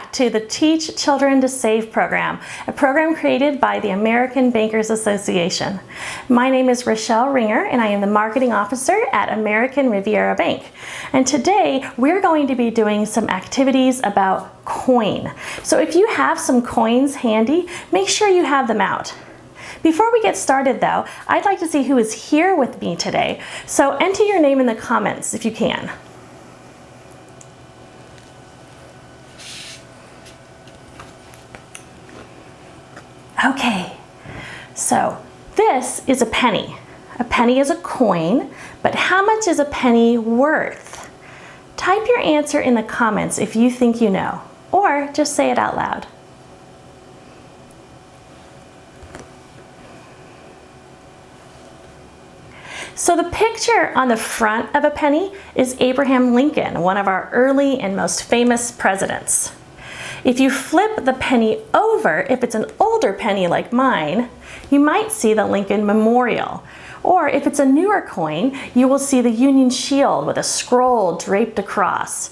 back to the Teach Children to Save program, a program created by the American Bankers Association. My name is Rechelle Ringer, and I am the Marketing Officer at American Riviera Bank. And today, we're going to be doing some activities about coin. So if you have some coins handy, make sure you have them out. Before we get started though, I'd like to see who is here with me today. So enter your name in the comments if you can. Okay, so this is a penny. A penny is a coin, but how much is a penny worth? Type your answer in the comments if you think you know, or just say it out loud. So the picture on the front of a penny is Abraham Lincoln, one of our early and most famous presidents. If you flip the penny over, if it's an older penny like mine, you might see the Lincoln Memorial. Or if it's a newer coin, you will see the Union Shield with a scroll draped across.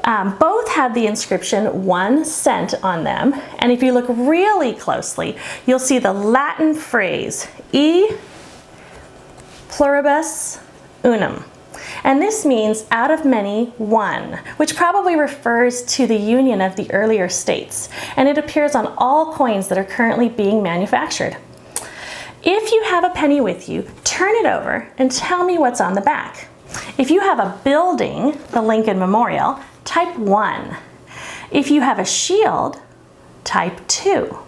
Both have the inscription 1 cent on them. And if you look really closely, you'll see the Latin phrase, E pluribus unum. And this means out of many, one, which probably refers to the union of the earlier states. And it appears on all coins that are currently being manufactured. If you have a penny with you, turn it over and tell me what's on the back. If you have a building, the Lincoln Memorial, type 1. If you have a shield, type 2.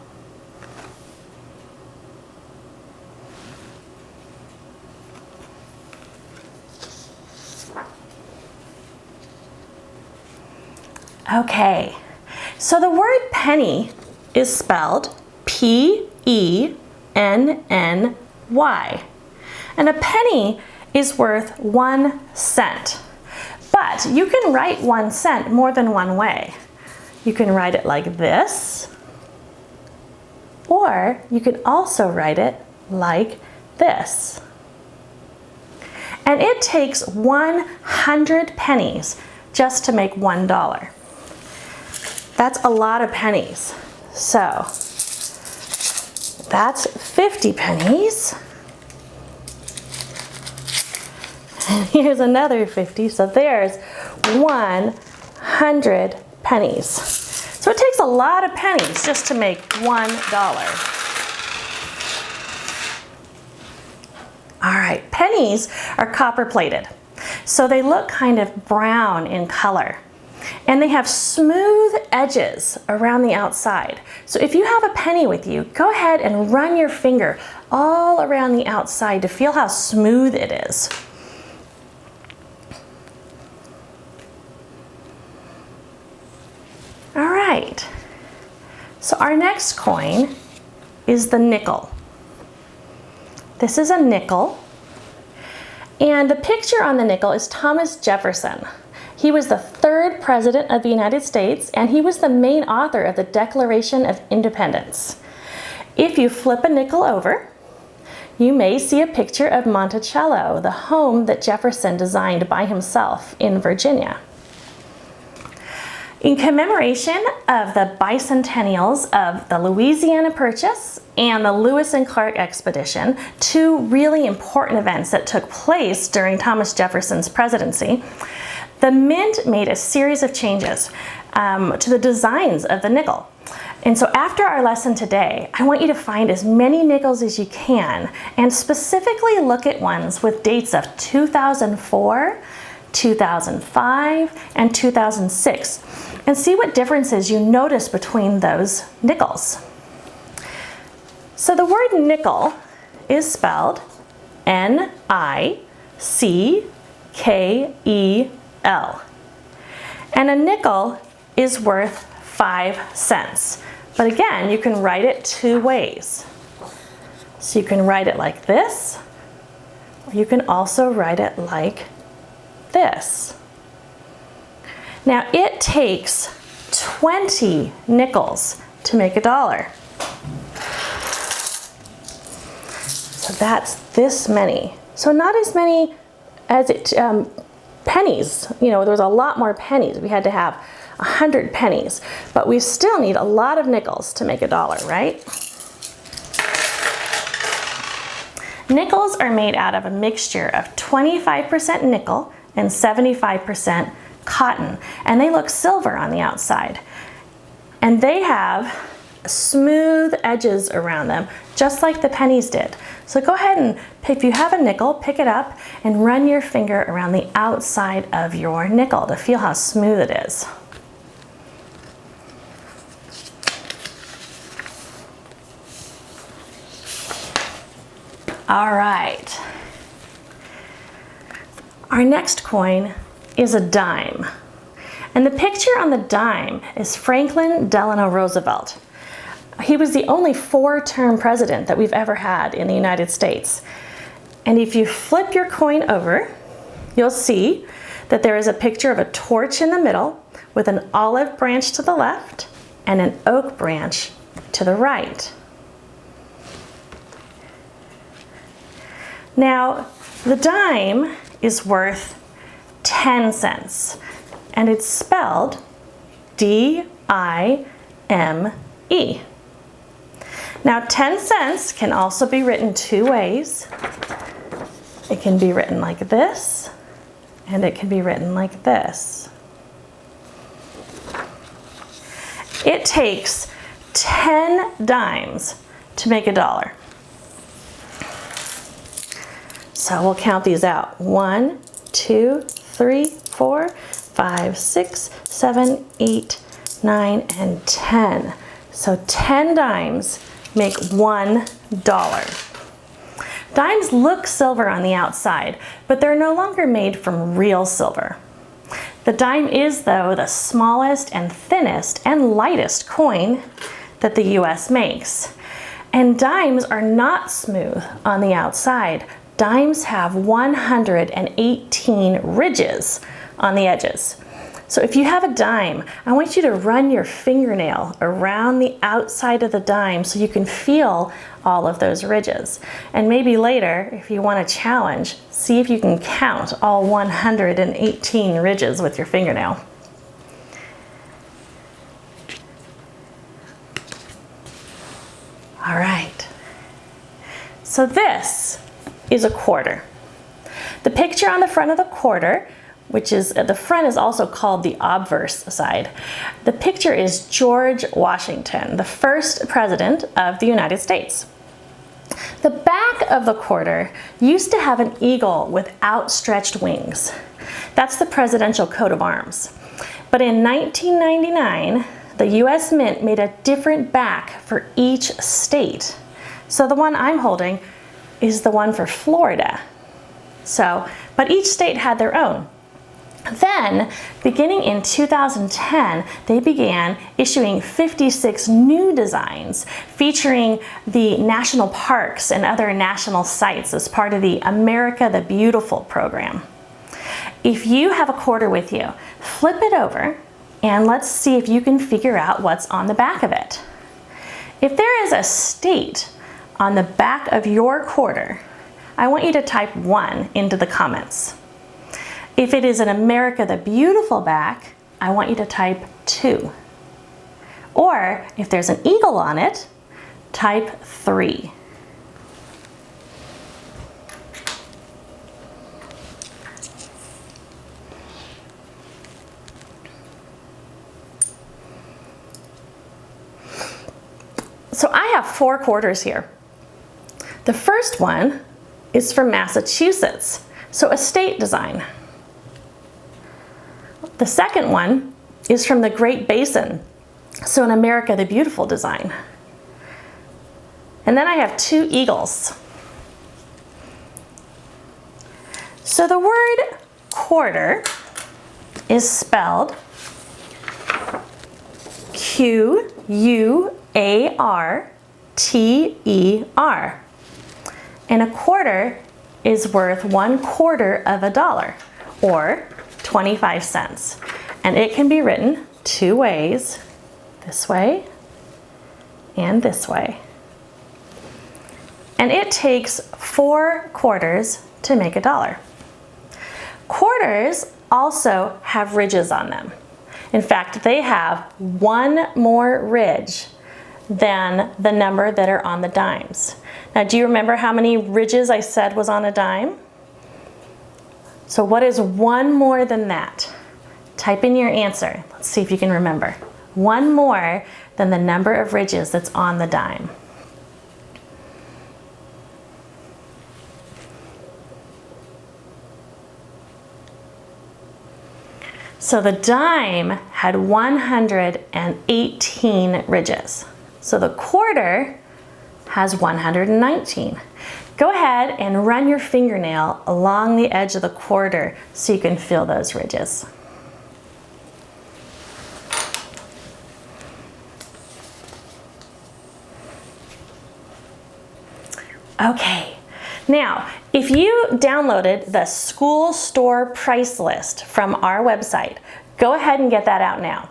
Okay, so the word penny is spelled P-E-N-N-Y. And a penny is worth 1 cent. But you can write 1 cent more than one way. You can write it like this, or you can also write it like this. And it takes 100 pennies just to make $1. That's a lot of pennies. So that's 50 pennies. And here's another 50, so there's 100 pennies. So it takes a lot of pennies just to make $1. All right, pennies are copper plated. So they look kind of brown in color. And they have smooth edges around the outside. So if you have a penny with you, go ahead and run your finger all around the outside to feel how smooth it is. All right, so our next coin is the nickel. This is a nickel, and the picture on the nickel is Thomas Jefferson. He was the 3rd president of the United States, and he was the main author of the Declaration of Independence. If you flip a nickel over, you may see a picture of Monticello, the home that Jefferson designed by himself in Virginia. In commemoration of the bicentennials of the Louisiana Purchase and the Lewis and Clark Expedition, 2 really important events that took place during Thomas Jefferson's presidency, the Mint made a series of changes to the designs of the nickel. And so after our lesson today, I want you to find as many nickels as you can and specifically look at ones with dates of 2004, 2005, and 2006 and see what differences you notice between those nickels. So the word nickel is spelled N-I-C-K-E-L. And a nickel is worth 5 cents. But again, you can write it 2 ways. So you can write it like this, or you can also write it like this. Now it takes 20 nickels to make $1. So that's this many. So not as many as pennies. You know, there was a lot more pennies. We had to have 100 pennies, but we still need a lot of nickels to make a dollar, right? Nickels are made out of a mixture of 25% nickel and 75% cotton, and they look silver on the outside. And they have smooth edges around them, just like the pennies did. So go ahead and, if you have a nickel, pick it up and run your finger around the outside of your nickel to feel how smooth it is. All right. Our next coin is a dime. And the picture on the dime is Franklin Delano Roosevelt. He was the only 4-term president that we've ever had in the United States. And if you flip your coin over, you'll see that there is a picture of a torch in the middle with an olive branch to the left and an oak branch to the right. Now, the dime is worth 10 cents, and it's spelled D-I-M-E. Now, 10 cents can also be written 2 ways. It can be written like this, and it can be written like this. It takes 10 dimes to make a dollar. So we'll count these out. 1, 2, 3, 4, 5, 6, 7, 8, 9, and 10. So 10 dimes make $1. Dimes look silver on the outside, but they're no longer made from real silver. The dime is, though, the smallest and thinnest and lightest coin that the US makes. And dimes are not smooth on the outside. Dimes have 118 ridges on the edges. So if you have a dime, I want you to run your fingernail around the outside of the dime so you can feel all of those ridges. And maybe later, if you want a challenge, see if you can count all 118 ridges with your fingernail. All right. So this is a quarter. The picture on the front of the quarter, which is, the front is also called the obverse side. The picture is George Washington, the first president of the United States. The back of the quarter used to have an eagle with outstretched wings. That's the presidential coat of arms. But in 1999, the US Mint made a different back for each state. So the one I'm holding is the one for Florida. But each state had their own. Then, beginning in 2010, they began issuing 56 new designs featuring the national parks and other national sites as part of the America the Beautiful program. If you have a quarter with you, flip it over and let's see if you can figure out what's on the back of it. If there is a state on the back of your quarter, I want you to type 1 into the comments. If it is an America the Beautiful back, I want you to type 2. Or if there's an eagle on it, type 3. So I have 4 quarters here. The first one is from Massachusetts, so a state design. The second one is from the Great Basin, so an America the Beautiful design. And then I have 2 eagles. So the word quarter is spelled Q-U-A-R-T-E-R. And a quarter is worth 1/4 of a dollar, or 25 cents. And it can be written 2 ways, this way and this way. And it takes 4 quarters to make a dollar. Quarters also have ridges on them. In fact, they have one more ridge than the number that are on the dimes. Now, do you remember how many ridges I said was on a dime? So what is one more than that? Type in your answer. Let's see if you can remember. One more than the number of ridges that's on the dime. So the dime had 118 ridges. So the quarter has 119. Go ahead and run your fingernail along the edge of the quarter so you can feel those ridges. Okay, now if you downloaded the school store price list from our website, go ahead and get that out now.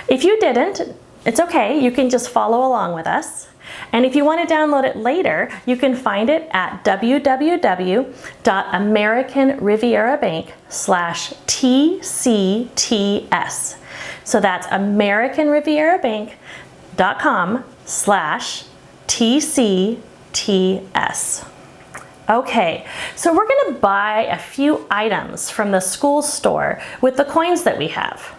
If you didn't, it's okay, you can just follow along with us. And if you want to download it later, you can find it at www.americanrivieраbank/TCTS. So that's americanrivieраbank.com/TCTS. Okay, so we're going to buy a few items from the school store with the coins that we have.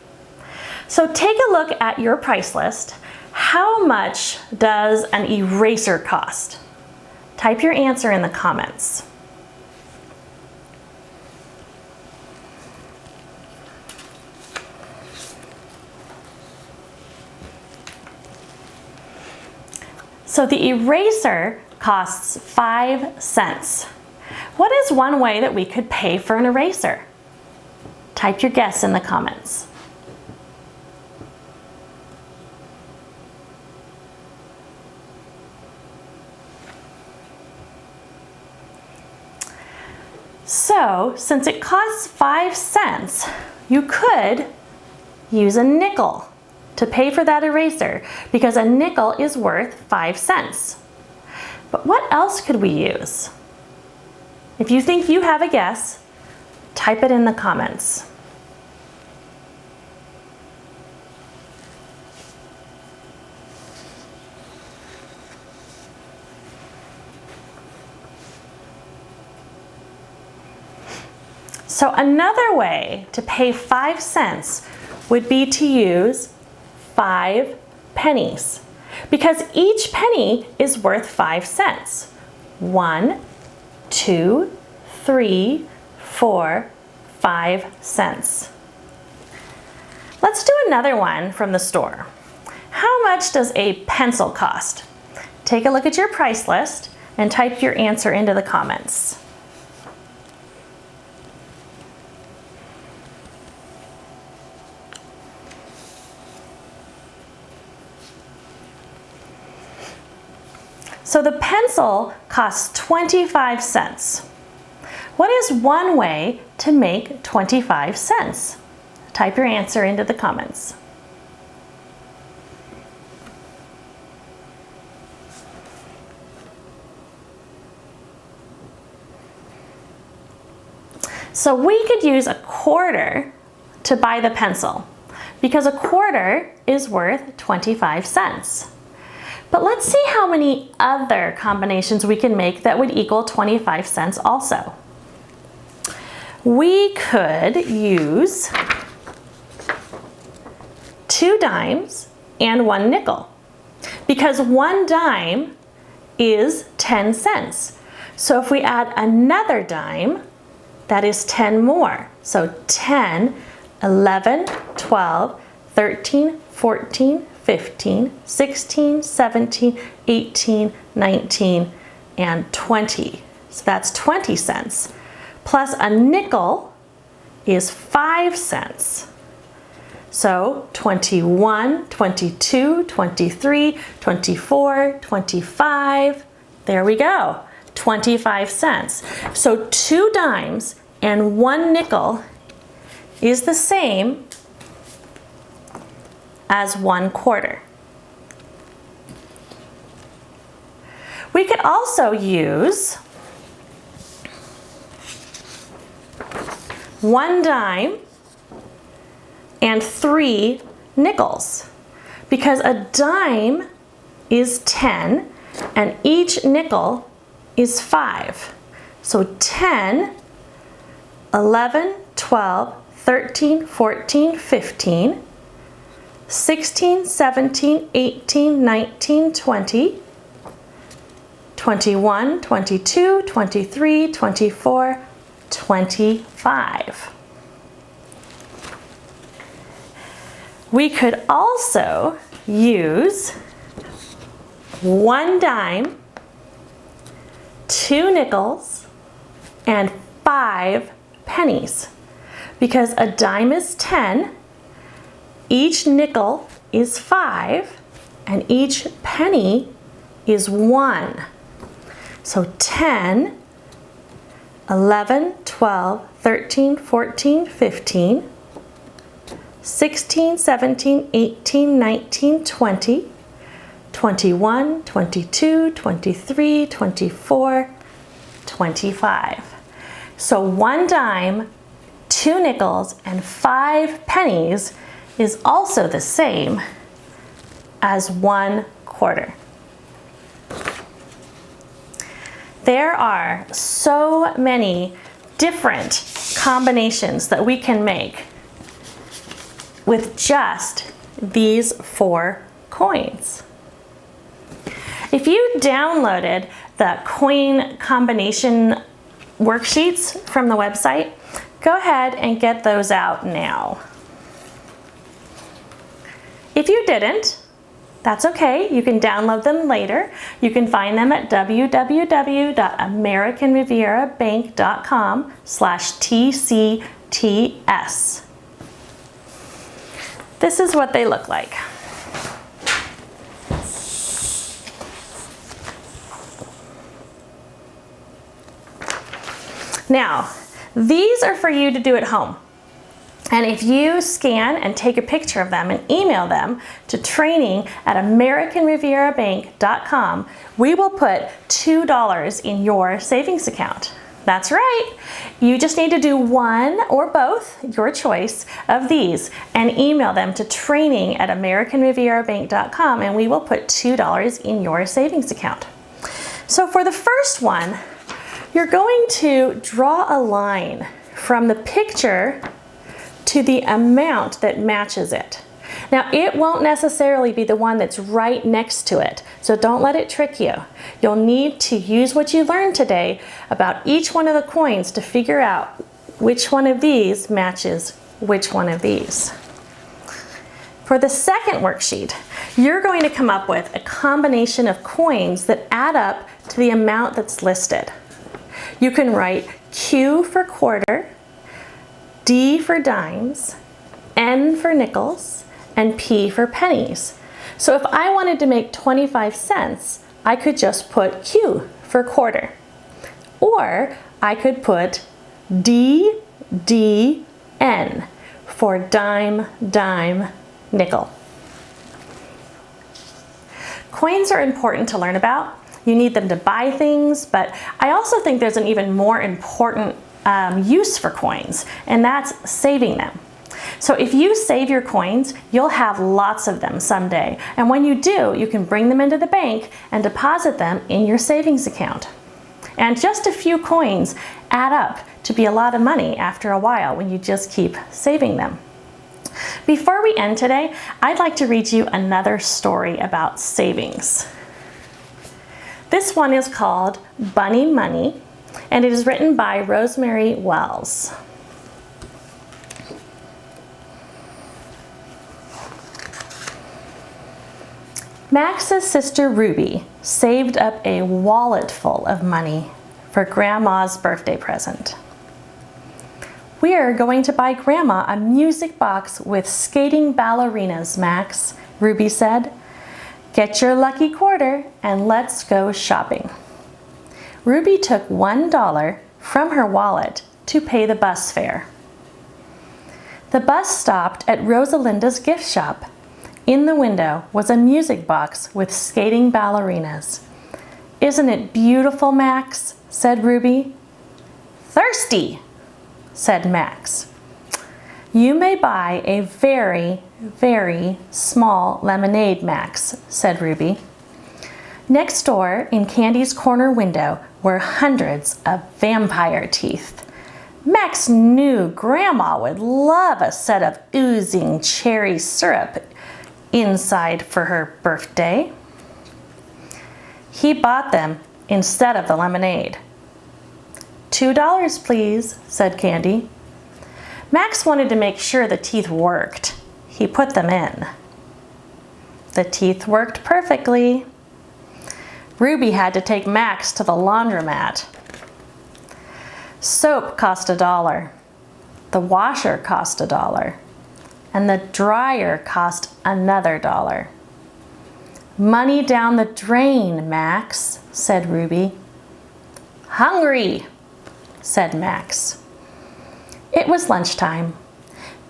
So take a look at your price list. How much does an eraser cost? Type your answer in the comments. So the eraser costs 5 cents. What is one way that we could pay for an eraser? Type your guess in the comments. So, since it costs 5 cents, you could use a nickel to pay for that eraser because a nickel is worth 5 cents. But what else could we use? If you think you have a guess, type it in the comments. So another way to pay 5 cents would be to use 5 pennies because each penny is worth 5 cents. 1, 2, 3, 4, 5 cents. Let's do another one from the store. How much does a pencil cost? Take a look at your price list and type your answer into the comments. So the pencil costs 25 cents. What is one way to make 25 cents? Type your answer into the comments. So we could use a quarter to buy the pencil because a quarter is worth 25 cents. But let's see how many other combinations we can make that would equal 25 cents also. We could use 2 dimes and 1 nickel because 1 dime is 10 cents. So if we add another dime, that is 10 more. So 10, 11, 12, 13, 14, 15, 16, 17, 18, 19, and 20. So that's 20 cents. Plus a nickel is 5 cents. So 21, 22, 23, 24, 25, there we go, 25 cents. So 2 dimes and 1 nickel is the same as 1 quarter. We could also use 1 dime and 3 nickels, because a dime is 10 and each nickel is 5. So 10, 11, 12, 13, 14, 15, 16, 17, 18, 19, 20, 21, 22, 23, 24, 25. We could also use 1 dime, 2 nickels, and 5 pennies, because a dime is 10, each nickel is 5, and each penny is 1. So 10, 11, 12, 13, 14, 15, 16, 17, 18, 19, 20, 21, 22, 23, 24, 25. So 1 dime, 2 nickels, and 5 pennies is also the same as 1 quarter. There are so many different combinations that we can make with just these 4 coins. If you downloaded the coin combination worksheets from the website, go ahead and get those out now. If you didn't, that's okay. You can download them later. You can find them at www.americanrivierabank.com/TCTS. This is what they look like. Now, these are for you to do at home. And if you scan and take a picture of them and email them to training@americanrivierabank.com, we will put $2 in your savings account. That's right. You just need to do one or both, your choice, of these and email them to training@americanrivierabank.com, and we will put $2 in your savings account. So for the first one, you're going to draw a line from the picture to the amount that matches it. Now, it won't necessarily be the one that's right next to it, so don't let it trick you. You'll need to use what you learned today about each one of the coins to figure out which one of these matches which one of these. For the second worksheet, you're going to come up with a combination of coins that add up to the amount that's listed. You can write Q for quarter, D for dimes, N for nickels, and P for pennies. So if I wanted to make 25 cents, I could just put Q for quarter. Or I could put D, D, N for dime, dime, nickel. Coins are important to learn about. You need them to buy things, but I also think there's an even more important use for coins, and that's saving them. So if you save your coins, you'll have lots of them someday. And when you do, you can bring them into the bank and deposit them in your savings account. And just a few coins add up to be a lot of money after a while when you just keep saving them. Before we end today, I'd like to read you another story about savings. This one is called Bunny Money, and it is written by Rosemary Wells. Max's sister Ruby saved up a wallet full of money for Grandma's birthday present. "We're going to buy Grandma a music box with skating ballerinas, Max," Ruby said. "Get your lucky quarter and let's go shopping." Ruby took $1 from her wallet to pay the bus fare. The bus stopped at Rosalinda's gift shop. In the window was a music box with skating ballerinas. "Isn't it beautiful, Max?" said Ruby. "Thirsty," said Max. "You may buy a very, very small lemonade, Max," said Ruby. Next door, in Candy's corner window, were hundreds of vampire teeth. Max knew Grandma would love a set of oozing cherry syrup inside for her birthday. He bought them instead of the lemonade. $2, please, said Candy. Max wanted to make sure the teeth worked. He put them in. The teeth worked perfectly. Ruby had to take Max to the laundromat. Soap cost $1. The washer cost $1. And the dryer cost another $1. Money down the drain, Max, said Ruby. Hungry, said Max. It was lunchtime.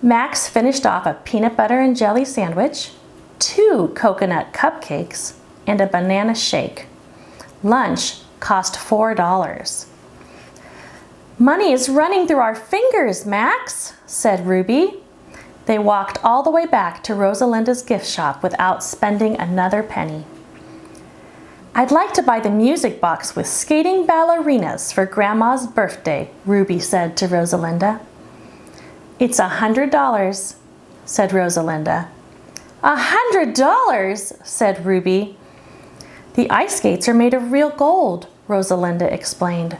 Max finished off a peanut butter and jelly sandwich, 2 coconut cupcakes, and a banana shake. Lunch cost $4. Money is running through our fingers, Max, said Ruby. They walked all the way back to Rosalinda's gift shop without spending another penny. I'd like to buy the music box with skating ballerinas for Grandma's birthday, Ruby said to Rosalinda. It's $100, said Rosalinda. $100, said Ruby. The ice skates are made of real gold, Rosalinda explained.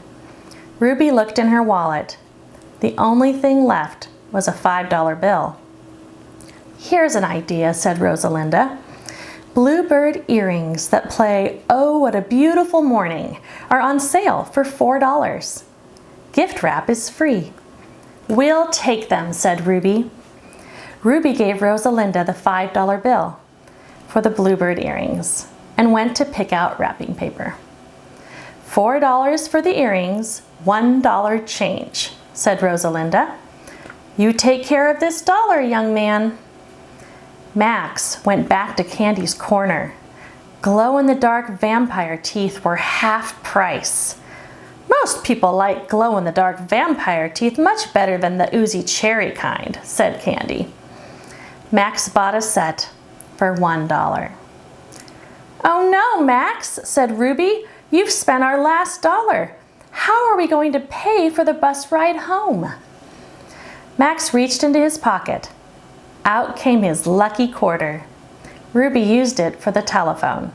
Ruby looked in her wallet. The only thing left was a $5 bill. Here's an idea, said Rosalinda. Bluebird earrings that play "Oh, What a Beautiful Morning" are on sale for $4. Gift wrap is free. We'll take them, said Ruby. Ruby gave Rosalinda the $5 bill for the Bluebird earrings and went to pick out wrapping paper. $4 for the earrings, $1 change, said Rosalinda. You take care of this dollar, young man. Max went back to Candy's corner. Glow-in-the-dark vampire teeth were half price. Most people like glow-in-the-dark vampire teeth much better than the oozy cherry kind, said Candy. Max bought a set for $1. Oh no, Max, said Ruby. You've spent our last dollar. How are we going to pay for the bus ride home? Max reached into his pocket. Out came his lucky quarter. Ruby used it for the telephone.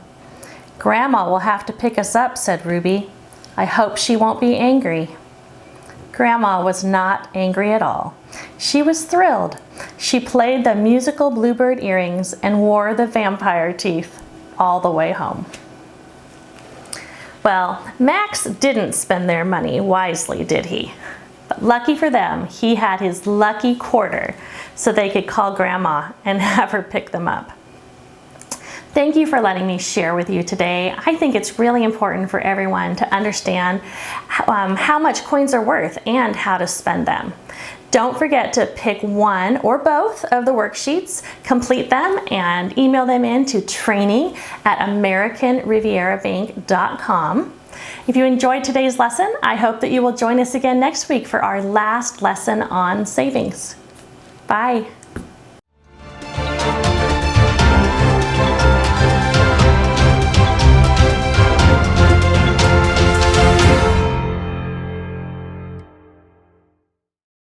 Grandma will have to pick us up, said Ruby. I hope she won't be angry. Grandma was not angry at all. She was thrilled. She played the musical Bluebird earrings and wore the vampire teeth all the way home. Well, Max didn't spend their money wisely, did he? But lucky for them, he had his lucky quarter so they could call Grandma and have her pick them up. Thank you for letting me share with you today. I think it's really important for everyone to understand how much coins are worth and how to spend them. Don't forget to pick one or both of the worksheets, complete them, and email them in to training@americanrivierabank.com. If you enjoyed today's lesson, I hope that you will join us again next week for our last lesson on savings. Bye.